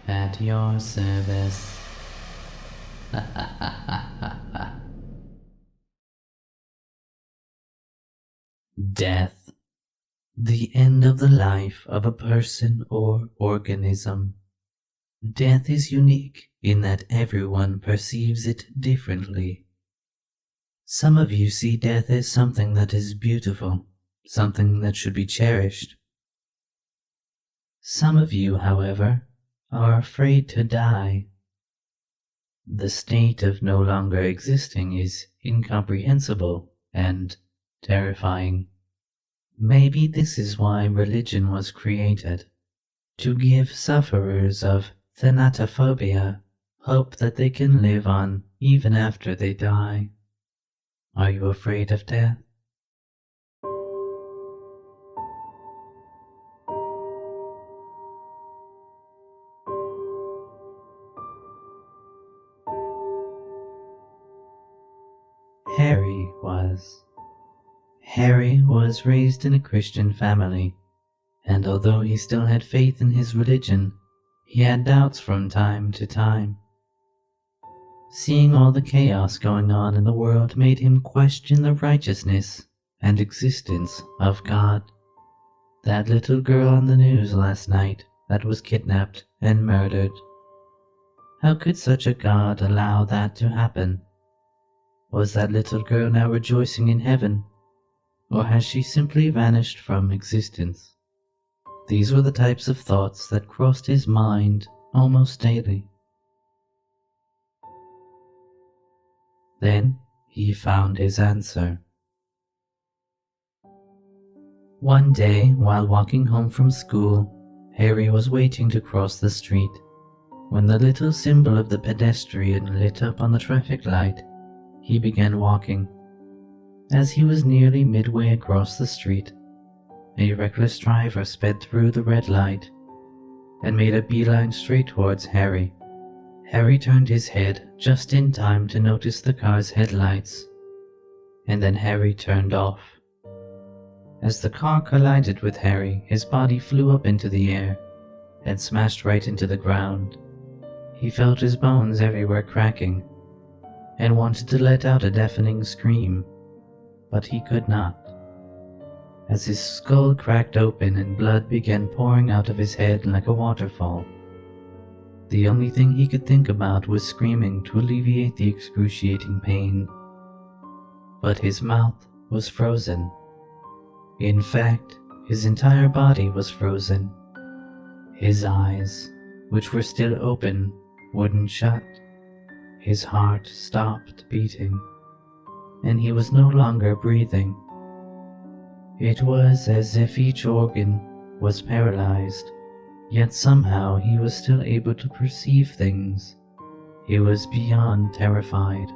At your service. Death. The end of the life of a person or organism. Death is unique in that everyone perceives it differently. Some of you see death as something that is beautiful, something that should be cherished. Some of you, however, are afraid to die. The state of no longer existing is incomprehensible and terrifying. Maybe this is why religion was created, to give sufferers of thanatophobia hope that they can live on even after they die. Are you afraid of death? Harry was raised in a Christian family, and although he still had faith in his religion, he had doubts from time to time. Seeing all the chaos going on in the world made him question the righteousness and existence of God. That little girl on the news last night that was kidnapped and murdered. How could such a God allow that to happen? Was that little girl now rejoicing in heaven, or has she simply vanished from existence? These were the types of thoughts that crossed his mind almost daily. Then he found his answer. One day, while walking home from school, Harry was waiting to cross the street, when the little symbol of the pedestrian lit up on the traffic light. He began walking. As he was nearly midway across the street, a reckless driver sped through the red light and made a beeline straight towards Harry. Harry turned his head just in time to notice the car's headlights, and then Harry turned off. As the car collided with Harry, his body flew up into the air and smashed right into the ground. He felt his bones everywhere cracking and wanted to let out a deafening scream, but he could not. As his skull cracked open and blood began pouring out of his head like a waterfall, the only thing he could think about was screaming to alleviate the excruciating pain. But his mouth was frozen. In fact, his entire body was frozen. His eyes, which were still open, wouldn't shut. His heart stopped beating, and he was no longer breathing. It was as if each organ was paralyzed, yet somehow he was still able to perceive things. He was beyond terrified.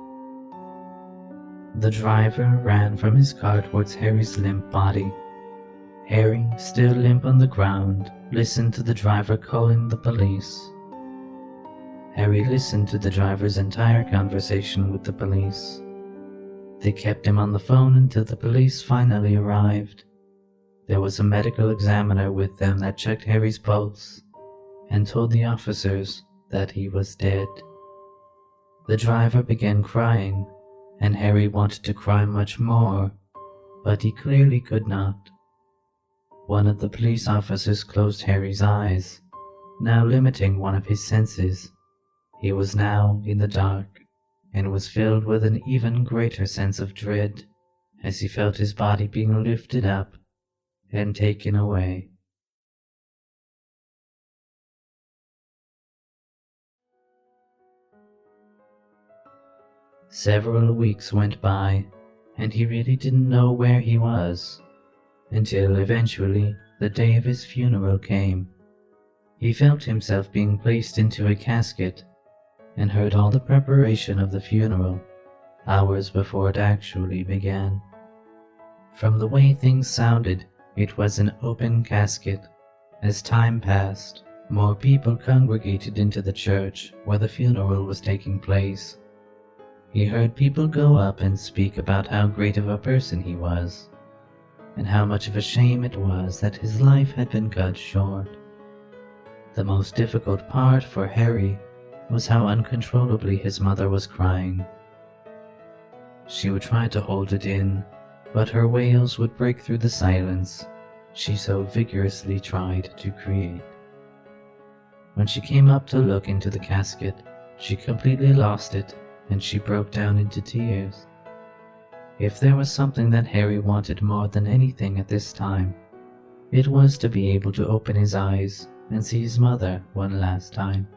The driver ran from his car towards Harry's limp body. Harry, still limp on the ground, listened to the driver calling the police. Harry listened to the driver's entire conversation with the police. They kept him on the phone until the police finally arrived. There was a medical examiner with them that checked Harry's pulse and told the officers that he was dead. The driver began crying, and Harry wanted to cry much more, but he clearly could not. One of the police officers closed Harry's eyes, now limiting one of his senses. He was now in the dark and was filled with an even greater sense of dread as he felt his body being lifted up and taken away. Several weeks went by, and he really didn't know where he was, until eventually the day of his funeral came. He felt himself being placed into a casket and heard all the preparation of the funeral hours before it actually began. From the way things sounded, it was an open casket. As time passed, more people congregated into the church where the funeral was taking place. He heard people go up and speak about how great of a person he was, and how much of a shame it was that his life had been cut short. The most difficult part for Harry was how uncontrollably his mother was crying. She would try to hold it in, but her wails would break through the silence she so vigorously tried to create. When she came up to look into the casket, she completely lost it, and she broke down into tears. If there was something that Harry wanted more than anything at this time, it was to be able to open his eyes and see his mother one last time.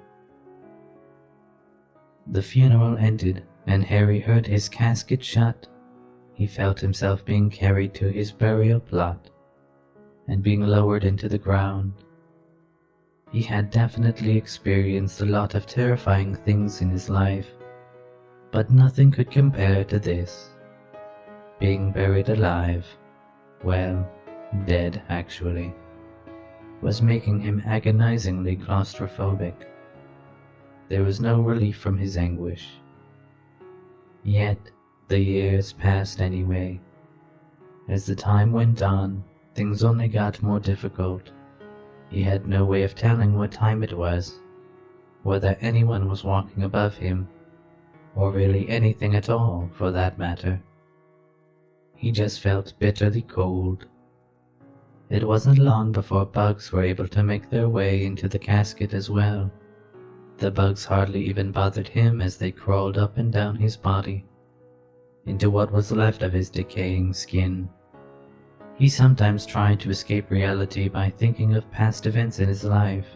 The funeral ended, and Harry heard his casket shut. He felt himself being carried to his burial plot and being lowered into the ground. He had definitely experienced a lot of terrifying things in his life, but nothing could compare to this. Being buried alive, well, dead actually, was making him agonizingly claustrophobic. There was no relief from his anguish. Yet, the years passed anyway. As the time went on, things only got more difficult. He had no way of telling what time it was, whether anyone was walking above him, or really anything at all for that matter. He just felt bitterly cold. It wasn't long before bugs were able to make their way into the casket as well. The bugs hardly even bothered him as they crawled up and down his body, into what was left of his decaying skin. He sometimes tried to escape reality by thinking of past events in his life,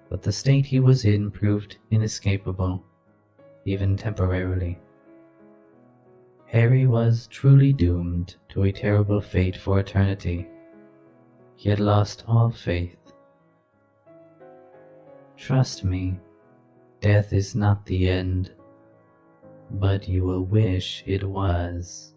but the state he was in proved inescapable, even temporarily. Harry was truly doomed to a terrible fate for eternity. He had lost all faith. Trust me, death is not the end, but you will wish it was.